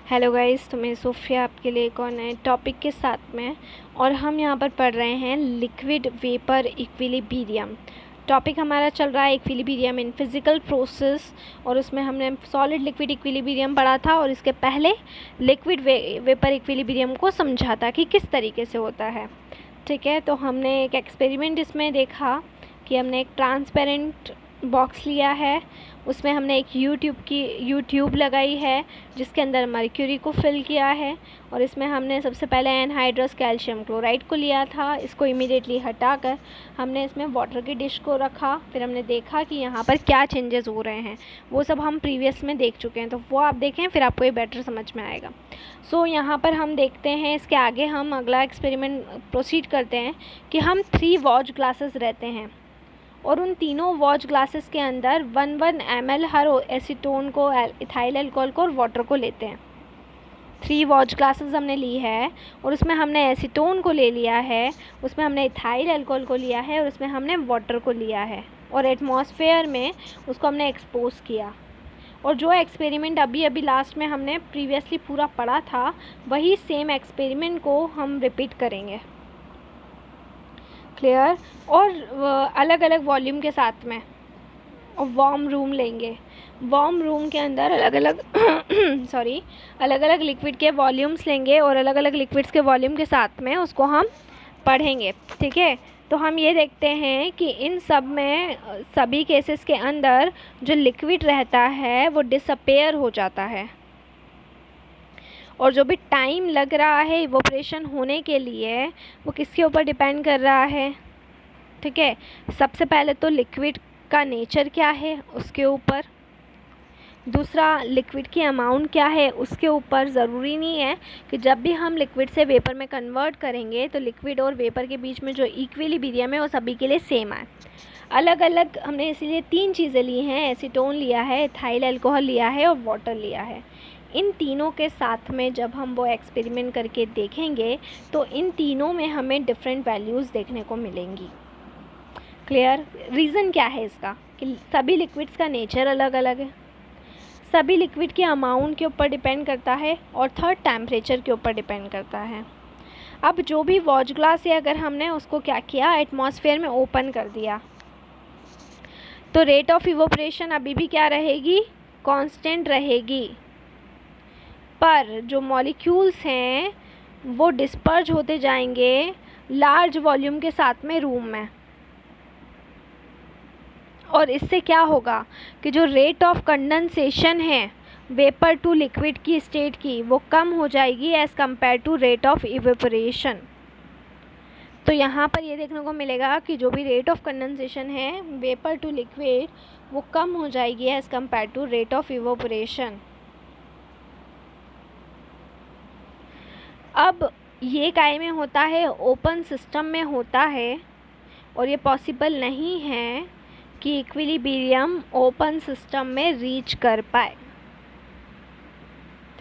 Hello guys, तो मैं Sophia आपके लिए एक और नए टॉपिक के साथ में और हम यहाँ पर पढ़ रहे हैं लिक्विड वेपर इक्विलिब्रियम। टॉपिक हमारा चल रहा है इक्विलिब्रियम इन फिजिकल प्रोसेस और उसमें हमने सॉलिड लिक्विड इक्विलिब्रियम पढ़ा था और इसके पहले लिक्विड वेपर इक्विलिब्रियम को समझा था कि किस तरीके से होता है। ठीक है, तो हमने एक एक्सपेरिमेंट इसमें देखा कि हमने एक ट्रांसपेरेंट बॉक्स लिया है, उसमें हमने एक यूट्यूब लगाई है जिसके अंदर मर्क्यूरी को फिल किया है और इसमें हमने सबसे पहले एनहाइड्रस कैल्शियम क्लोराइड को लिया था। इसको इमीडिएटली हटाकर हमने इसमें वाटर की डिश को रखा। फिर हमने देखा कि यहाँ पर क्या चेंजेस हो रहे हैं, वो सब हम प्रीवियस में देख चुके हैं, तो वो आप देखें फिर आपको ये बेटर समझ में आएगा। सो यहाँ पर हम देखते हैं, इसके आगे हम अगला एक्सपेरिमेंट प्रोसीड करते हैं कि हम 3 वॉच ग्लासेस रहते हैं और उन तीनों वॉच ग्लासेस के अंदर 1 ml हर एसीटोन को, इथाइल अल्कोहल को और वाटर को लेते हैं। 3 वॉच ग्लासेस हमने ली है और उसमें हमने एसीटोन को ले लिया है, उसमें हमने इथाइल अल्कोहल को लिया है और उसमें हमने वाटर को लिया है और एटमॉस्फेयर में उसको हमने एक्सपोज किया। और जो एक्सपेरिमेंट अभी लास्ट में हमने प्रीवियसली पूरा पढ़ा था, वही सेम एक्सपेरिमेंट को हम रिपीट करेंगे। क्लियर? और अलग अलग वॉल्यूम के साथ में और वार्म रूम लेंगे। वार्म रूम के अंदर अलग अलग लिक्विड के वॉल्यूम्स लेंगे और अलग अलग लिक्विड्स के वॉल्यूम के साथ में उसको हम पढ़ेंगे। ठीक है, तो हम ये देखते हैं कि इन सब में सभी केसेस के अंदर जो लिक्विड रहता है वो डिसअपेयर हो जाता है और जो भी टाइम लग रहा है इवोपरेशन होने के लिए वो किसके ऊपर डिपेंड कर रहा है। ठीक है, सबसे पहले तो लिक्विड का नेचर क्या है उसके ऊपर, दूसरा लिक्विड की अमाउंट क्या है उसके ऊपर। ज़रूरी नहीं है कि जब भी हम लिक्विड से वेपर में कन्वर्ट करेंगे तो लिक्विड और वेपर के बीच में जो इक्विलिब्रियम है वो सभी के लिए सेम आए। अलग अलग हमने इसीलिए 3 चीज़ें ली हैं, एसीटोन लिया है, इथाइल अल्कोहल लिया है और वाटर लिया है। इन तीनों के साथ में जब हम वो एक्सपेरिमेंट करके देखेंगे तो इन तीनों में हमें डिफरेंट वैल्यूज़ देखने को मिलेंगी। क्लियर? रीज़न क्या है इसका कि सभी लिक्विड्स का नेचर अलग अलग है, सभी लिक्विड के अमाउंट के ऊपर डिपेंड करता है और थर्ड टेम्परेचर के ऊपर डिपेंड करता है। अब जो भी वॉच ग्लास है अगर हमने उसको क्या किया, एटमॉस्फेयर में ओपन कर दिया, तो रेट ऑफ इवोपरेशन अभी भी क्या रहेगी, कांस्टेंट रहेगी, पर जो मॉलिक्यूल्स हैं वो डिस्पर्ज होते जाएंगे लार्ज वॉल्यूम के साथ में रूम में। और इससे क्या होगा कि जो रेट ऑफ कंडेंसेशन है वेपर टू लिक्विड की स्टेट की वो कम हो जाएगी as compare to rate of evaporation. तो यहाँ पर ये देखने को मिलेगा कि जो भी रेट ऑफ कंडेंसेशन है वेपर टू लिक्विड वो कम हो जाएगी as compare to rate of evaporation. अब ये काय में होता है, ओपन सिस्टम में होता है और ये पॉसिबल नहीं है कि इक्विलिब्रियम ओपन सिस्टम में रीच कर पाए,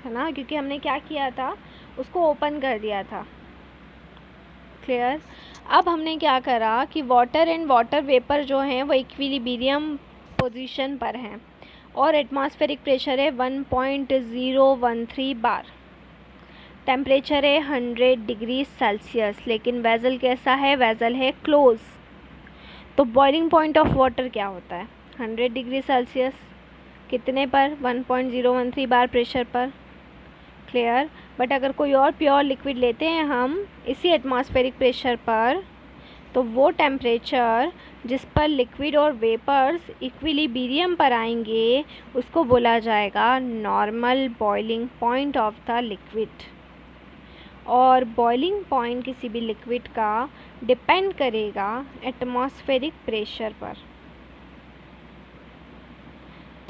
है ना, क्योंकि हमने क्या किया था, उसको ओपन कर दिया था। क्लियर? अब हमने क्या करा कि वाटर एंड वाटर वेपर जो हैं वो इक्विलिब्रियम पोजीशन पर हैं और एटमॉस्फेरिक प्रेशर है 1.013 बार, टेम्परेचर है 100 डिग्री सेल्सियस, लेकिन वेजल कैसा है, वेजल है क्लोज। तो बॉइलिंग पॉइंट ऑफ वाटर क्या होता है, 100 डिग्री सेल्सियस, कितने पर, 1.013 बार प्रेशर पर। क्लियर? बट अगर कोई और प्योर लिक्विड लेते हैं हम इसी एटमॉस्फेरिक प्रेशर पर, तो वो टेम्परेचर जिस पर लिक्विड और वेपर्स इक्विलिब्रियम पर आएंगे उसको बोला जाएगा normal boiling point of the liquid. और बॉइलिंग पॉइंट किसी भी लिक्विड का डिपेंड करेगा एटमॉस्फेरिक प्रेशर पर।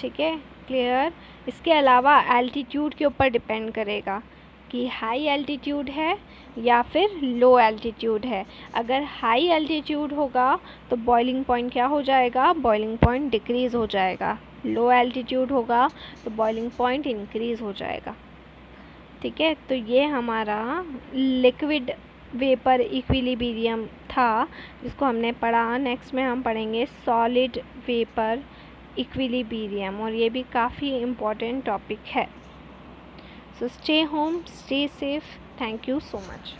ठीक है, क्लियर? इसके अलावा एल्टीट्यूड के ऊपर डिपेंड करेगा कि हाई एल्टीट्यूड है या फिर लो एल्टीट्यूड है। अगर हाई एल्टीट्यूड होगा तो बॉइलिंग पॉइंट क्या हो जाएगा, बॉइलिंग पॉइंट डिक्रीज़ हो जाएगा। लो एल्टीट्यूड होगा तो बॉइलिंग पॉइंट इंक्रीज़ हो जाएगा। ठीक है, तो ये हमारा लिक्विड वेपर इक्विलिब्रियम था जिसको हमने पढ़ा। नेक्स्ट में हम पढ़ेंगे सॉलिड वेपर इक्विलिब्रियम और ये भी काफ़ी इम्पोर्टेंट टॉपिक है। So stay home, stay safe. Thank you so much.